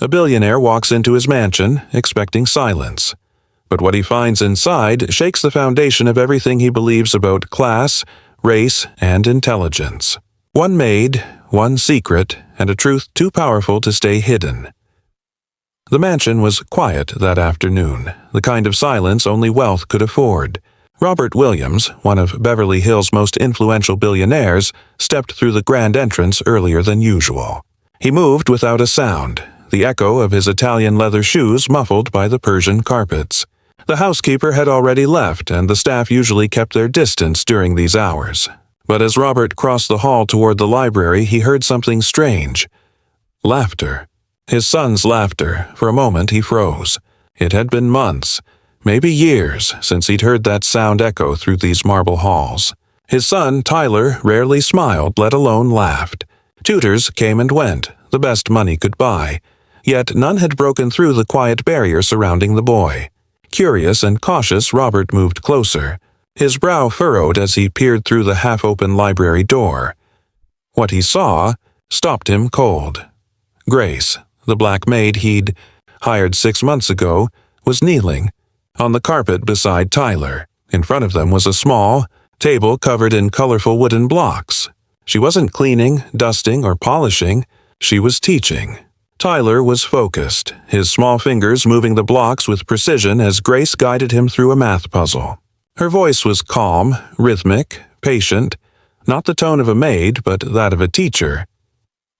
A billionaire walks into his mansion, expecting silence. But what he finds inside shakes the foundation of everything he believes about class, race, and intelligence. One maid, one secret, and a truth too powerful to stay hidden. The mansion was quiet that afternoon, the kind of silence only wealth could afford. Robert Williams, one of Beverly Hills' most influential billionaires, stepped through the grand entrance earlier than usual. He moved without a sound, the echo of his Italian leather shoes muffled by the Persian carpets. The housekeeper had already left, and the staff usually kept their distance during these hours. But as Robert crossed the hall toward the library, he heard something strange. Laughter. His son's laughter. For a moment he froze. It had been months, maybe years, since he'd heard that sound echo through these marble halls. His son, Tyler, rarely smiled, let alone laughed. Tutors came and went, the best money could buy. Yet none had broken through the quiet barrier surrounding the boy. Curious and cautious, Robert moved closer. His brow furrowed as he peered through the half-open library door. What he saw stopped him cold. Grace, the black maid he'd hired 6 months ago, was kneeling on the carpet beside Tyler. In front of them was a small table covered in colorful wooden blocks. She wasn't cleaning, dusting, or polishing. She was teaching. Tyler was focused, his small fingers moving the blocks with precision as Grace guided him through a math puzzle. Her voice was calm, rhythmic, patient, not the tone of a maid, but that of a teacher.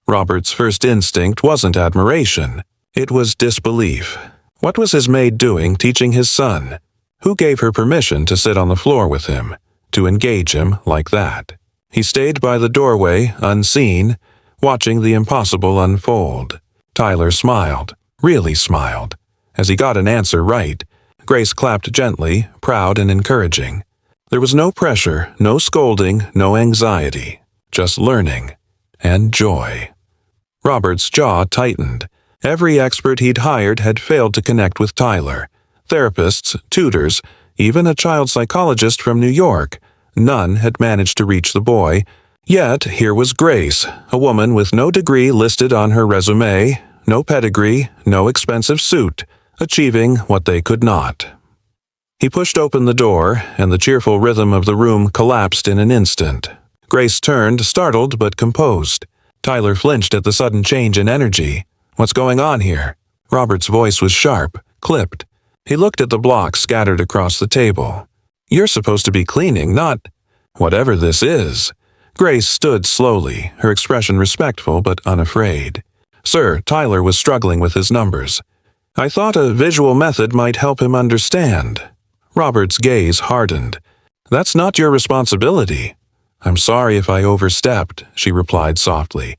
Robert's first instinct wasn't admiration. It was disbelief. What was his maid doing teaching his son? Who gave her permission to sit on the floor with him, to engage him like that? He stayed by the doorway, unseen, watching the impossible unfold. Tyler smiled, really smiled. As he got an answer right, Grace clapped gently, proud and encouraging. There was no pressure, no scolding, no anxiety, just learning and joy. Robert's jaw tightened. Every expert he'd hired had failed to connect with Tyler. Therapists, tutors, even a child psychologist from New York. None had managed to reach the boy. Yet here was Grace, a woman with no degree listed on her resume, no pedigree, no expensive suit, achieving what they could not. He pushed open the door, and the cheerful rhythm of the room collapsed in an instant. Grace turned, startled but composed. Tyler flinched at the sudden change in energy. "What's going on here?" Robert's voice was sharp, clipped. He looked at the blocks scattered across the table. "You're supposed to be cleaning, not whatever this is." Grace stood slowly, her expression respectful but unafraid. "Sir," Tyler was struggling with his numbers. "I thought a visual method might help him understand." Robert's gaze hardened. "That's not your responsibility." "I'm sorry if I overstepped," she replied softly.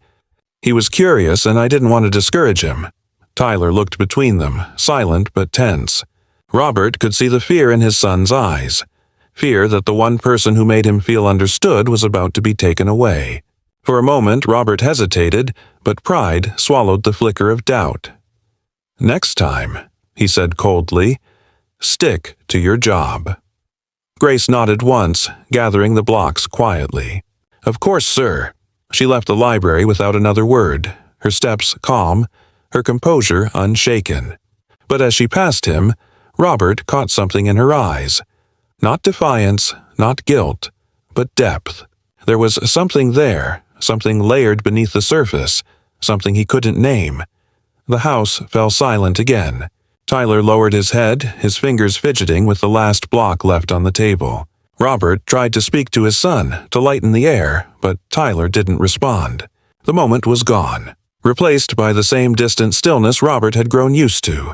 He was curious, and I didn't want to discourage him. Tyler looked between them, silent but tense. Robert could see the fear in his son's eyes. Fear that the one person who made him feel understood was about to be taken away. For a moment, Robert hesitated, but pride swallowed the flicker of doubt. "Next time," he said coldly, "stick to your job." Grace nodded once, gathering the blocks quietly. "Of course, sir." She left the library without another word, her steps calm, her composure unshaken. But as she passed him, Robert caught something in her eyes. Not defiance, not guilt, but depth. There was something there, something layered beneath the surface, something he couldn't name. The house fell silent again. Tyler lowered his head, his fingers fidgeting with the last block left on the table. Robert tried to speak to his son, to lighten the air, but Tyler didn't respond. The moment was gone, replaced by the same distant stillness Robert had grown used to.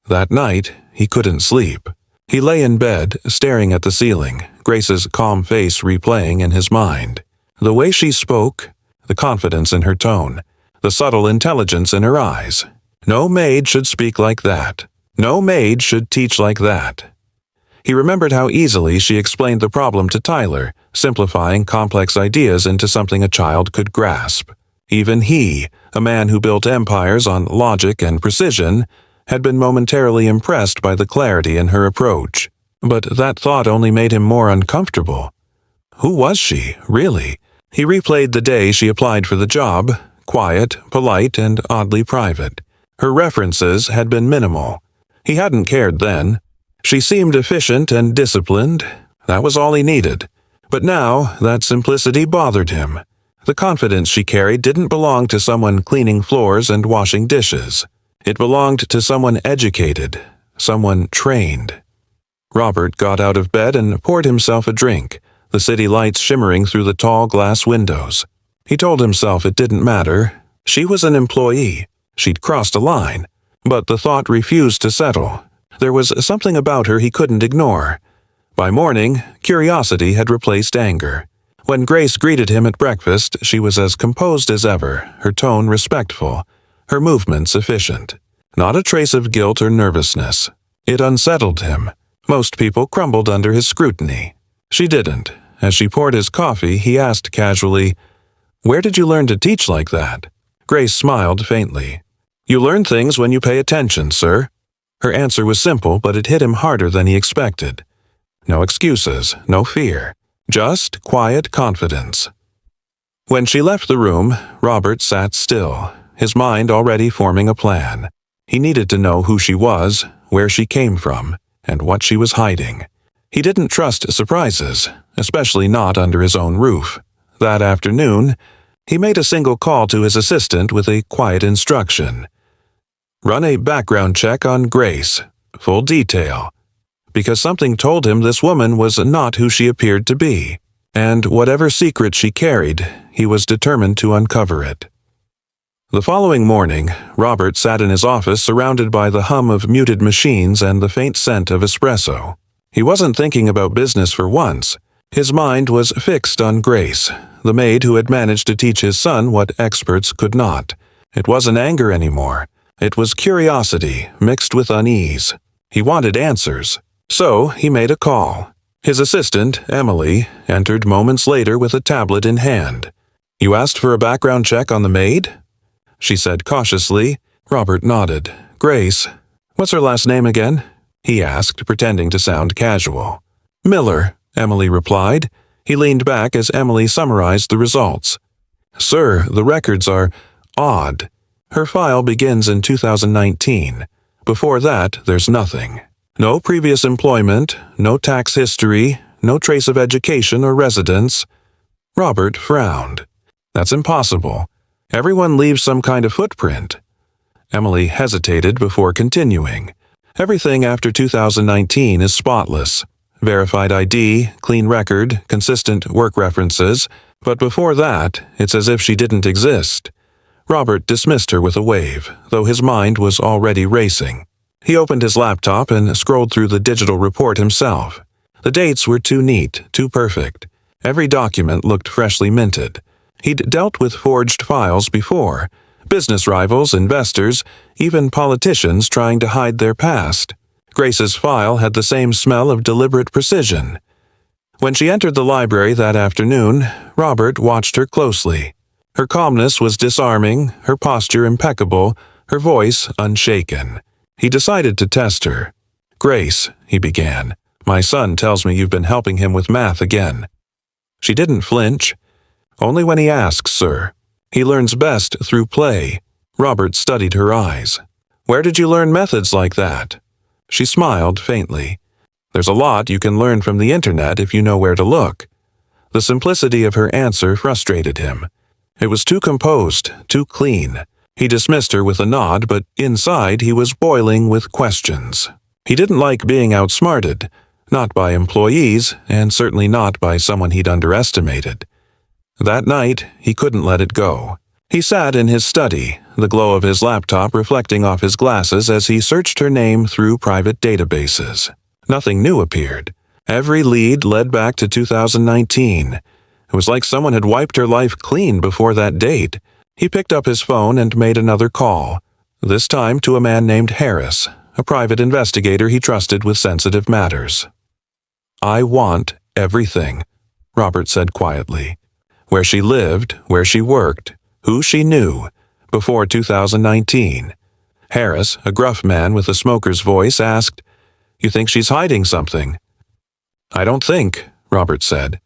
That night, he couldn't sleep. He lay in bed, staring at the ceiling, Grace's calm face replaying in his mind. The way she spoke, the confidence in her tone, the subtle intelligence in her eyes. No maid should speak like that. No maid should teach like that. He remembered how easily she explained the problem to Tyler, simplifying complex ideas into something a child could grasp. Even he, a man who built empires on logic and precision, had been momentarily impressed by the clarity in her approach. But that thought only made him more uncomfortable. Who was she, really? He replayed the day she applied for the job, quiet, polite, and oddly private. Her references had been minimal. He hadn't cared then. She seemed efficient and disciplined. That was all he needed. But now, that simplicity bothered him. The confidence she carried didn't belong to someone cleaning floors and washing dishes. It belonged to someone educated, someone trained. Robert got out of bed and poured himself a drink, the city lights shimmering through the tall glass windows. He told himself it didn't matter. She was an employee. She'd crossed a line. But the thought refused to settle. There was something about her he couldn't ignore. By morning, curiosity had replaced anger. When Grace greeted him at breakfast, she was as composed as ever, her tone respectful, her movements efficient. Not a trace of guilt or nervousness. It unsettled him. Most people crumbled under his scrutiny. She didn't. As she poured his coffee, he asked casually, "Where did you learn to teach like that?" Grace smiled faintly. "You learn things when you pay attention, sir." Her answer was simple, but it hit him harder than he expected. No excuses, no fear. Just quiet confidence. When she left the room, Robert sat still, his mind already forming a plan. He needed to know who she was, where she came from, and what she was hiding. He didn't trust surprises, especially not under his own roof. That afternoon, he made a single call to his assistant with a quiet instruction. Run a background check on Grace, full detail. Because something told him this woman was not who she appeared to be, and whatever secret she carried, he was determined to uncover it. The following morning, Robert sat in his office surrounded by the hum of muted machines and the faint scent of espresso. He wasn't thinking about business for once. His mind was fixed on Grace, the maid who had managed to teach his son what experts could not. It wasn't anger anymore. It was curiosity mixed with unease. He wanted answers. So he made a call. His assistant, Emily, entered moments later with a tablet in hand. "You asked for a background check on the maid?" she said cautiously. Robert nodded. "Grace. What's her last name again?" he asked, pretending to sound casual. "Miller," Emily replied. He leaned back as Emily summarized the results. "Sir, the records are odd. Her file begins in 2019. Before that, there's nothing. No previous employment, no tax history, no trace of education or residence." Robert frowned. "That's impossible. Everyone leaves some kind of footprint." Emily hesitated before continuing. "Everything after 2019 is spotless. Verified ID, clean record, consistent work references, but before that, it's as if she didn't exist." Robert dismissed her with a wave, though his mind was already racing. He opened his laptop and scrolled through the digital report himself. The dates were too neat, too perfect. Every document looked freshly minted. He'd dealt with forged files before. Business rivals, investors, even politicians trying to hide their past. Grace's file had the same smell of deliberate precision. When she entered the library that afternoon, Robert watched her closely. Her calmness was disarming, her posture impeccable, her voice unshaken. He decided to test her. "Grace," he began, "my son tells me you've been helping him with math again." She didn't flinch. "Only when he asks, sir. He learns best through play." Robert studied her eyes. "Where did you learn methods like that?" She smiled faintly. "There's a lot you can learn from the internet if you know where to look." The simplicity of her answer frustrated him. It was too composed, too clean. He dismissed her with a nod, but inside he was boiling with questions. He didn't like being outsmarted, not by employees, and certainly not by someone he'd underestimated. That night, he couldn't let it go. He sat in his study, the glow of his laptop reflecting off his glasses as he searched her name through private databases. Nothing new appeared. Every lead led back to 2019. It was like someone had wiped her life clean before that date. He picked up his phone and made another call, this time to a man named Harris, a private investigator he trusted with sensitive matters. "I want everything," Robert said quietly. Where she lived, where she worked, who she knew, before 2019. Harris, a gruff man with a smoker's voice, asked, "You think she's hiding something?" "I don't think," Robert said.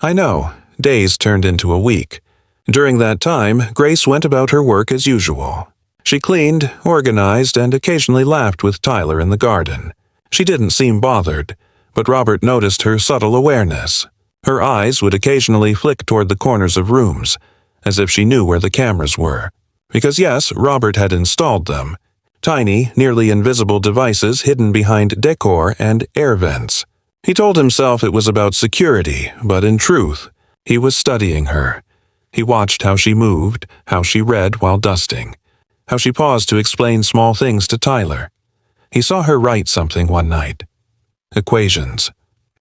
"I know." Days turned into a week. During that time, Grace went about her work as usual. She cleaned, organized, and occasionally laughed with Tyler in the garden. She didn't seem bothered, but Robert noticed her subtle awareness. Her eyes would occasionally flick toward the corners of rooms, as if she knew where the cameras were. Because yes, Robert had installed them. Tiny, nearly invisible devices hidden behind decor and air vents. He told himself it was about security, but in truth, he was studying her. He watched how she moved, how she read while dusting, how she paused to explain small things to Tyler. He saw her write something one night. Equations.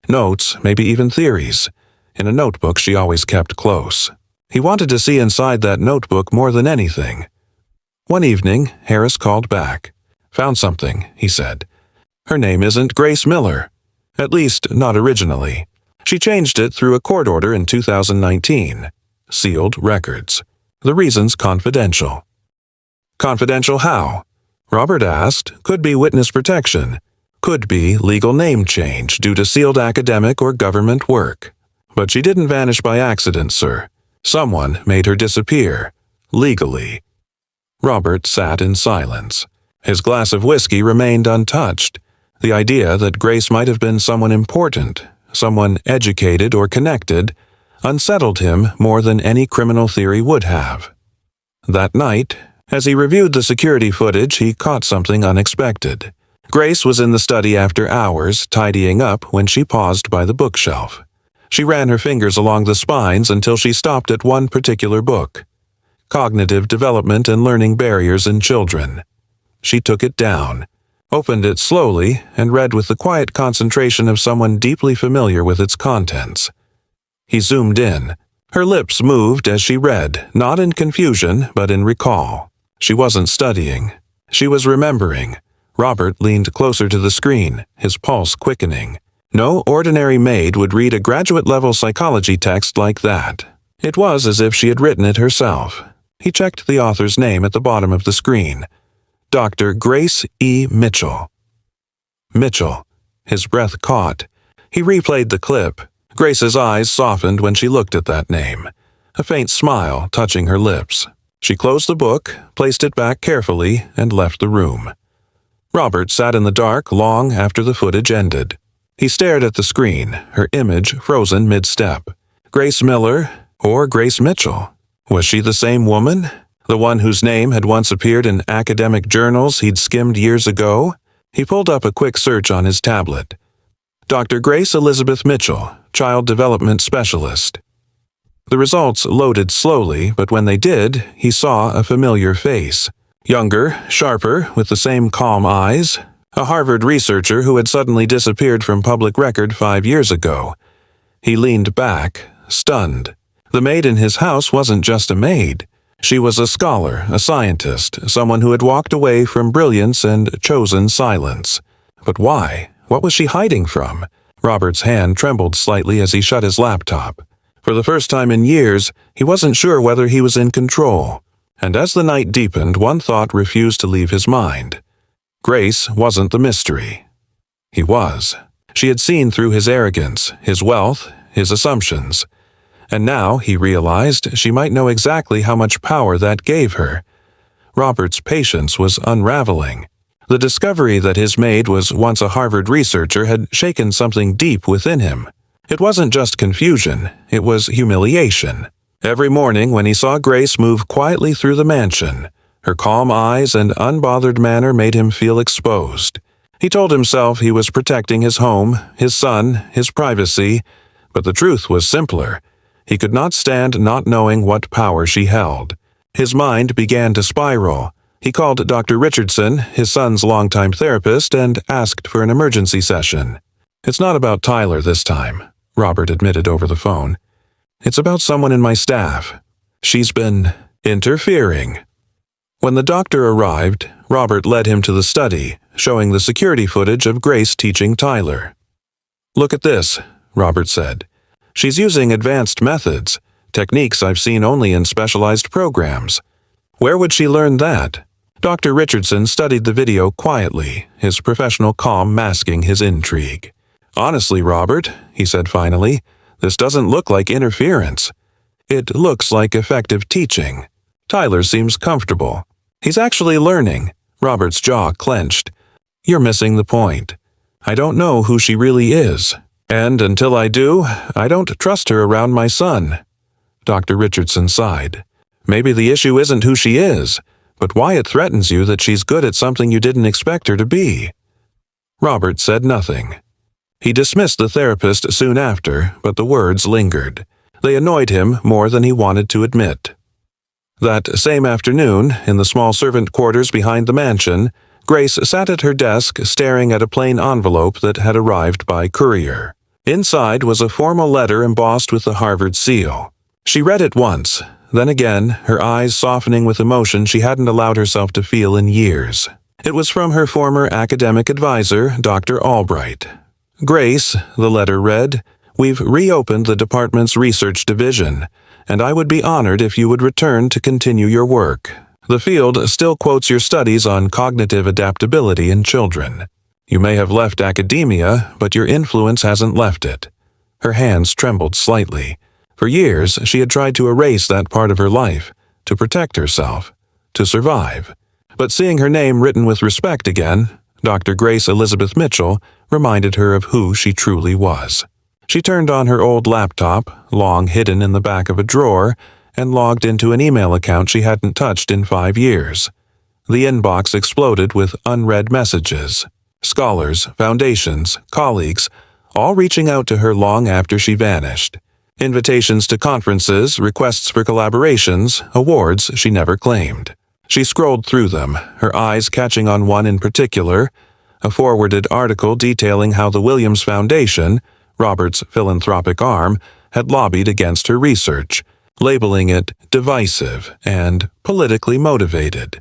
Notes, maybe even theories, in a notebook she always kept close. He wanted to see inside that notebook more than anything. One evening, Harris called back. "Found something," he said. "Her name isn't Grace Miller. At least, not originally. She changed it through a court order in 2019. Sealed records. The reason's confidential." Confidential how? Robert asked. Could be witness protection. Could be legal name change due to sealed academic or government work. But she didn't vanish by accident, sir. Someone made her disappear. Legally. Robert sat in silence. His glass of whiskey remained untouched. The idea that Grace might have been someone important, someone educated or connected, unsettled him more than any criminal theory would have. That night, as he reviewed the security footage, he caught something unexpected. Grace was in the study after hours, tidying up when she paused by the bookshelf. She ran her fingers along the spines until she stopped at one particular book. Cognitive Development and Learning Barriers in Children. She took it down, opened it slowly, and read with the quiet concentration of someone deeply familiar with its contents. He zoomed in. Her lips moved as she read, not in confusion, but in recall. She wasn't studying. She was remembering. Robert leaned closer to the screen, his pulse quickening. No ordinary maid would read a graduate-level psychology text like that. It was as if she had written it herself. He checked the author's name at the bottom of the screen. Dr. Grace E. Mitchell. Mitchell. His breath caught. He replayed the clip. Grace's eyes softened when she looked at that name, a faint smile touching her lips. She closed the book, placed it back carefully, and left the room. Robert sat in the dark long after the footage ended. He stared at the screen, her image frozen mid-step. Grace Miller or Grace Mitchell? Was she the same woman? The one whose name had once appeared in academic journals he'd skimmed years ago? He pulled up a quick search on his tablet. Dr. Grace Elizabeth Mitchell, Child Development Specialist. The results loaded slowly, but when they did, he saw a familiar face. Younger, sharper, with the same calm eyes. A Harvard researcher who had suddenly disappeared from public record 5 years ago. He leaned back, stunned. The maid in his house wasn't just a maid. She was a scholar, a scientist, someone who had walked away from brilliance and chosen silence. But why? What was she hiding from? Robert's hand trembled slightly as he shut his laptop. For the first time in years, he wasn't sure whether he was in control. And as the night deepened, one thought refused to leave his mind. Grace wasn't the mystery. He was. She had seen through his arrogance, his wealth, his assumptions. And now, he realized, she might know exactly how much power that gave her. Robert's patience was unraveling. The discovery that his maid was once a Harvard researcher had shaken something deep within him. It wasn't just confusion, it was humiliation. Every morning when he saw Grace move quietly through the mansion, her calm eyes and unbothered manner made him feel exposed. He told himself he was protecting his home, his son, his privacy, but the truth was simpler. He could not stand not knowing what power she held. His mind began to spiral. He called Dr. Richardson, his son's longtime therapist, and asked for an emergency session. "It's not about Tyler this time," Robert admitted over the phone. "It's about someone in my staff. She's been interfering." When the doctor arrived, Robert led him to the study, showing the security footage of Grace teaching Tyler. "Look at this," Robert said. "She's using advanced methods, techniques I've seen only in specialized programs. Where would she learn that?" Dr. Richardson studied the video quietly, his professional calm masking his intrigue. "Honestly, Robert," he said finally, "this doesn't look like interference. It looks like effective teaching. Tyler seems comfortable. He's actually learning. Robert's jaw clenched. You're missing the point. I don't know who she really is. And until I do, I don't trust her around my son. Dr. Richardson sighed. Maybe the issue isn't who she is, but why it threatens you that she's good at something you didn't expect her to be. Robert said nothing. He dismissed the therapist soon after, but the words lingered. They annoyed him more than he wanted to admit. That same afternoon, in the small servant quarters behind the mansion, Grace sat at her desk staring at a plain envelope that had arrived by courier. Inside was a formal letter embossed with the Harvard seal. She read it once, then again, her eyes softening with emotion she hadn't allowed herself to feel in years. It was from her former academic advisor, Dr. Albright. Grace, the letter read, "We've reopened the department's research division, and I would be honored if you would return to continue your work. The field still quotes your studies on cognitive adaptability in children. You may have left academia, but your influence hasn't left it." Her hands trembled slightly. For years, she had tried to erase that part of her life, to protect herself, to survive. But seeing her name written with respect again, Dr. Grace Elizabeth Mitchell reminded her of who she truly was. She turned on her old laptop, long hidden in the back of a drawer, and logged into an email account she hadn't touched in 5 years. The inbox exploded with unread messages. Scholars, foundations, colleagues, all reaching out to her long after she vanished. Invitations to conferences, requests for collaborations, awards she never claimed. She scrolled through them, her eyes catching on one in particular, a forwarded article detailing how the Williams Foundation, Robert's philanthropic arm, had lobbied against her research, labeling it divisive and politically motivated.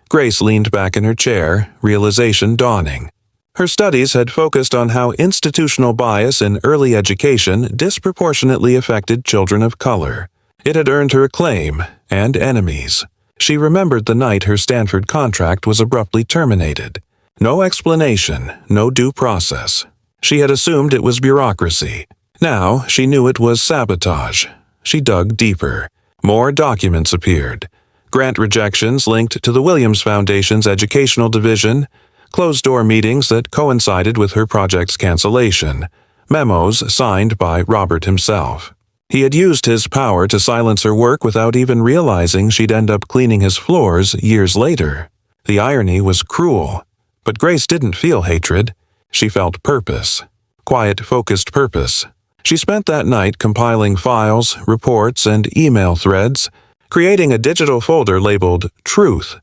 Grace leaned back in her chair, realization dawning. Her studies had focused on how institutional bias in early education disproportionately affected children of color. It had earned her acclaim and enemies. She remembered the night her Stanford contract was abruptly terminated. No explanation, no due process. She had assumed it was bureaucracy. Now she knew it was sabotage. She dug deeper. More documents appeared. Grant rejections linked to the Williams Foundation's educational division, closed-door meetings that coincided with her project's cancellation, memos signed by Robert himself. He had used his power to silence her work without even realizing she'd end up cleaning his floors years later. The irony was cruel, but Grace didn't feel hatred. She felt purpose. Quiet, focused purpose. She spent that night compiling files, reports, and email threads, creating a digital folder labeled Truth.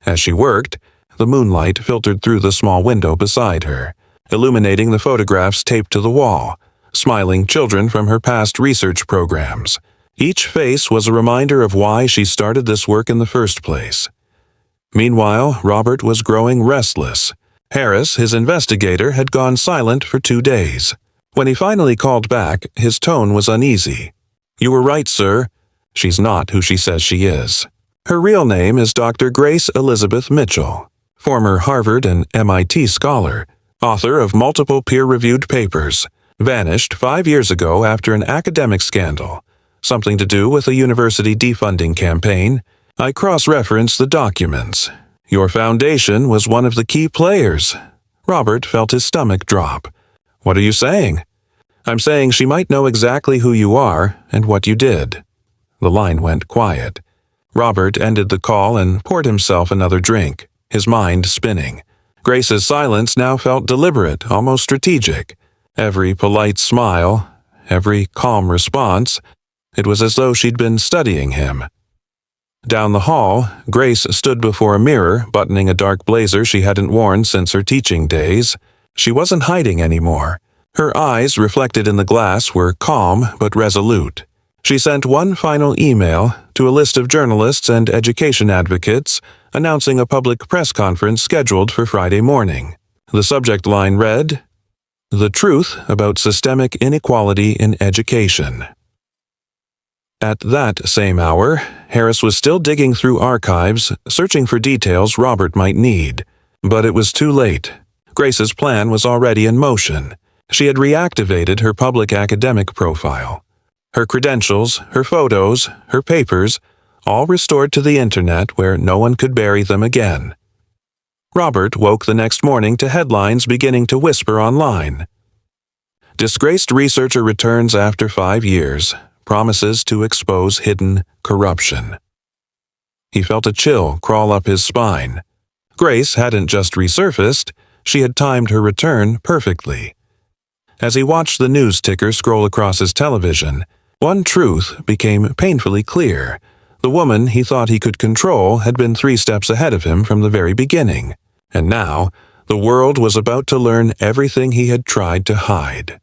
As she worked, the moonlight filtered through the small window beside her, illuminating the photographs taped to the wall, smiling children from her past research programs. Each face was a reminder of why she started this work in the first place. Meanwhile, Robert was growing restless. Harris, his investigator, had gone silent for 2 days. When he finally called back, his tone was uneasy. "You were right, sir. She's not who she says she is. Her real name is Dr. Grace Elizabeth Mitchell, former Harvard and MIT scholar, author of multiple peer-reviewed papers, vanished 5 years ago after an academic scandal, something to do with a university defunding campaign. I cross-referenced the documents. Your foundation was one of the key players." Robert felt his stomach drop. "What are you saying?" "I'm saying she might know exactly who you are and what you did." The line went quiet. Robert ended the call and poured himself another drink, his mind spinning. Grace's silence now felt deliberate, almost strategic. Every polite smile, every calm response, it was as though she'd been studying him. Down the hall, Grace stood before a mirror, buttoning a dark blazer she hadn't worn since her teaching days. She wasn't hiding anymore. Her eyes, reflected in the glass, were calm but resolute. She sent one final email to a list of journalists and education advocates announcing a public press conference scheduled for Friday morning. The subject line read, "The Truth About Systemic Inequality in Education." At that same hour, Harris was still digging through archives, searching for details Robert might need. But it was too late. Grace's plan was already in motion. She had reactivated her public academic profile. Her credentials, her photos, her papers, all restored to the internet where no one could bury them again. Robert woke the next morning to headlines beginning to whisper online. Disgraced researcher returns after 5 years, promises to expose hidden corruption. He felt a chill crawl up his spine. Grace hadn't just resurfaced, she had timed her return perfectly. As he watched the news ticker scroll across his television, one truth became painfully clear. The woman he thought he could control had been 3 steps ahead of him from the very beginning, and now the world was about to learn everything he had tried to hide.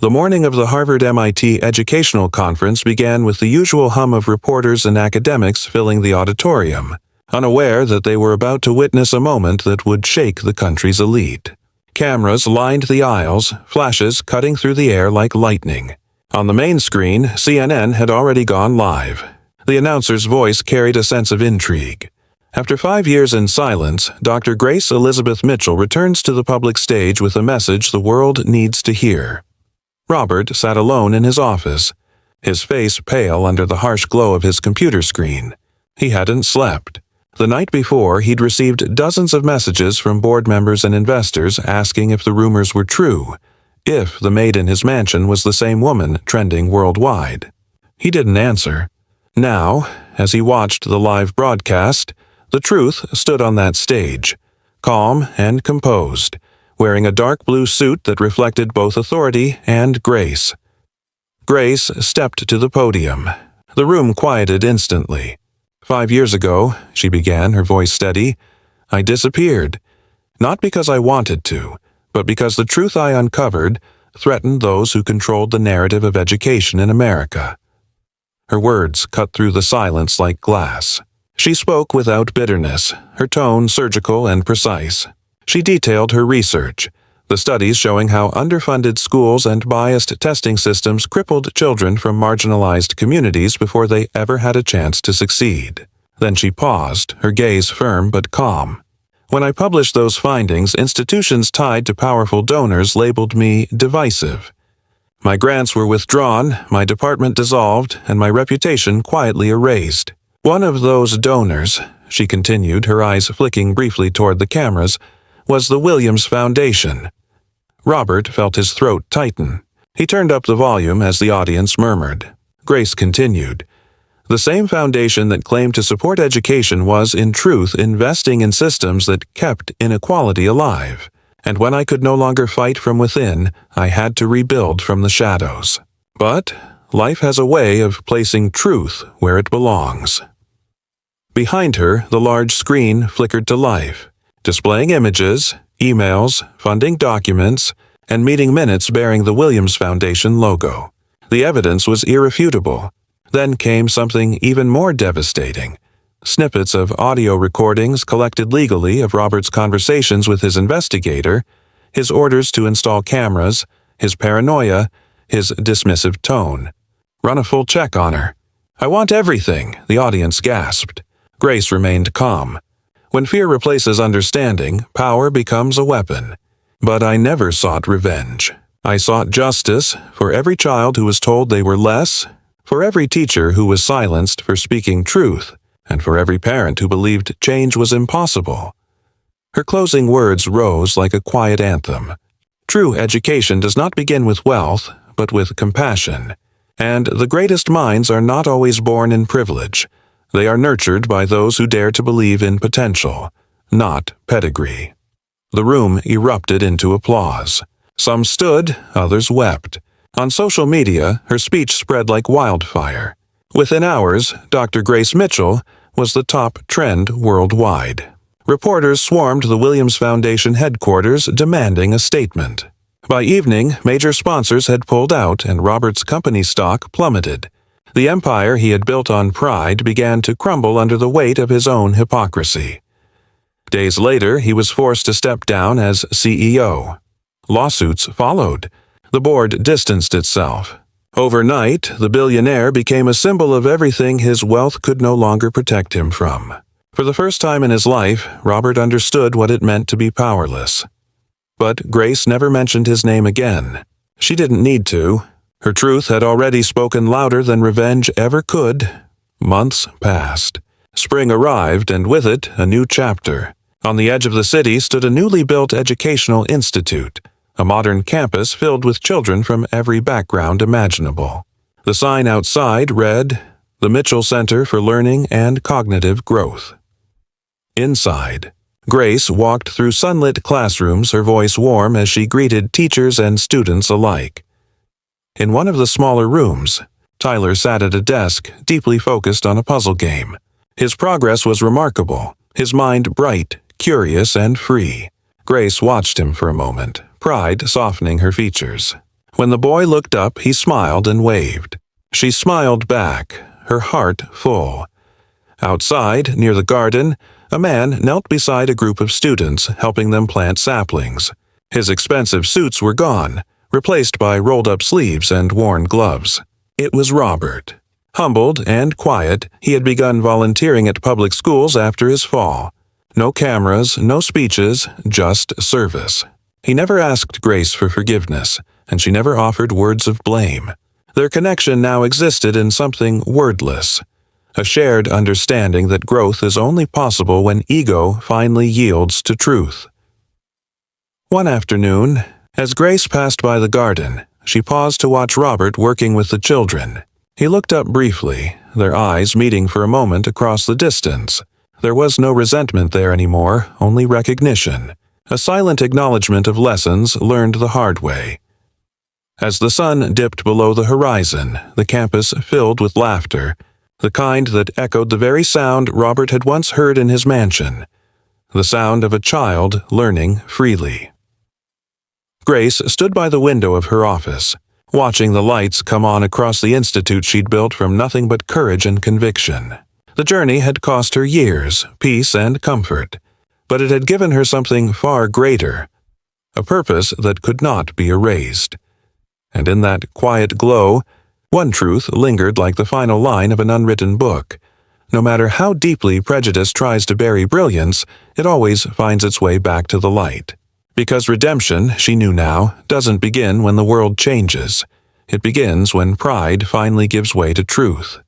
The morning of the Harvard-MIT Educational Conference began with the usual hum of reporters and academics filling the auditorium, unaware that they were about to witness a moment that would shake the country's elite. Cameras lined the aisles, flashes cutting through the air like lightning. On the main screen, CNN had already gone live. The announcer's voice carried a sense of intrigue. After 5 years in silence, Dr. Grace Elizabeth Mitchell returns to the public stage with a message the world needs to hear. Robert sat alone in his office, his face pale under the harsh glow of his computer screen. He hadn't slept. The night before, he'd received dozens of messages from board members and investors asking if the rumors were true, if the maid in his mansion was the same woman trending worldwide. He didn't answer. Now, as he watched the live broadcast, the truth stood on that stage, calm and composed, wearing a dark blue suit that reflected both authority and grace. Grace stepped to the podium. The room quieted instantly. 5 years ago, she began, her voice steady, I disappeared. Not because I wanted to, but because the truth I uncovered threatened those who controlled the narrative of education in America. Her words cut through the silence like glass. She spoke without bitterness, her tone surgical and precise. She detailed her research, the studies showing how underfunded schools and biased testing systems crippled children from marginalized communities before they ever had a chance to succeed. Then she paused, her gaze firm but calm. When I published those findings, institutions tied to powerful donors labeled me divisive. My grants were withdrawn, my department dissolved, and my reputation quietly erased. One of those donors, she continued, her eyes flicking briefly toward the cameras, was the Williams Foundation. Robert felt his throat tighten. He turned up the volume as the audience murmured. Grace continued. The same foundation that claimed to support education was, in truth, investing in systems that kept inequality alive. And when I could no longer fight from within, I had to rebuild from the shadows. But life has a way of placing truth where it belongs. Behind her, the large screen flickered to life, displaying images, emails, funding documents, and meeting minutes bearing the Williams Foundation logo. The evidence was irrefutable. Then came something even more devastating. Snippets of audio recordings collected legally of Robert's conversations with his investigator, his orders to install cameras, his paranoia, his dismissive tone. Run a full check on her. I want everything, the audience gasped. Grace remained calm. When fear replaces understanding, power becomes a weapon. But I never sought revenge. I sought justice for every child who was told they were less, for every teacher who was silenced for speaking truth, and for every parent who believed change was impossible. Her closing words rose like a quiet anthem. True education does not begin with wealth, but with compassion. And the greatest minds are not always born in privilege. They are nurtured by those who dare to believe in potential, not pedigree. The room erupted into applause. Some stood, others wept. On social media, her speech spread like wildfire. Within hours, Dr. Grace Mitchell was the top trend worldwide. Reporters swarmed the Williams Foundation headquarters demanding a statement. By evening, major sponsors had pulled out and Robert's company stock plummeted. The empire he had built on pride began to crumble under the weight of his own hypocrisy. Days later, he was forced to step down as CEO. Lawsuits followed. The board distanced itself. Overnight, the billionaire became a symbol of everything his wealth could no longer protect him from. For the first time in his life, Robert understood what it meant to be powerless. But Grace never mentioned his name again. She didn't need to. Her truth had already spoken louder than revenge ever could. Months passed. Spring arrived, and with it, a new chapter. On the edge of the city stood a newly built educational institute, a modern campus filled with children from every background imaginable. The sign outside read, "The Mitchell Center for Learning and Cognitive Growth." Inside, Grace walked through sunlit classrooms, her voice warm as she greeted teachers and students alike. In one of the smaller rooms, Tyler sat at a desk, deeply focused on a puzzle game. His progress was remarkable, his mind bright, curious, and free. Grace watched him for a moment, pride softening her features. When the boy looked up, he smiled and waved. She smiled back, her heart full. Outside, near the garden, a man knelt beside a group of students, helping them plant saplings. His expensive suits were gone, replaced by rolled-up sleeves and worn gloves. It was Robert. Humbled and quiet, he had begun volunteering at public schools after his fall. No cameras, no speeches, just service. He never asked Grace for forgiveness, and she never offered words of blame. Their connection now existed in something wordless, a shared understanding that growth is only possible when ego finally yields to truth. One afternoon, as Grace passed by the garden, she paused to watch Robert working with the children. He looked up briefly, their eyes meeting for a moment across the distance. There was no resentment there anymore, only recognition, a silent acknowledgement of lessons learned the hard way. As the sun dipped below the horizon, the campus filled with laughter, the kind that echoed the very sound Robert had once heard in his mansion, the sound of a child learning freely. Grace stood by the window of her office, watching the lights come on across the institute she'd built from nothing but courage and conviction. The journey had cost her years, peace, and comfort, but it had given her something far greater, a purpose that could not be erased. And in that quiet glow, one truth lingered like the final line of an unwritten book. No matter how deeply prejudice tries to bury brilliance, it always finds its way back to the light. Because redemption, she knew now, doesn't begin when the world changes. It begins when pride finally gives way to truth.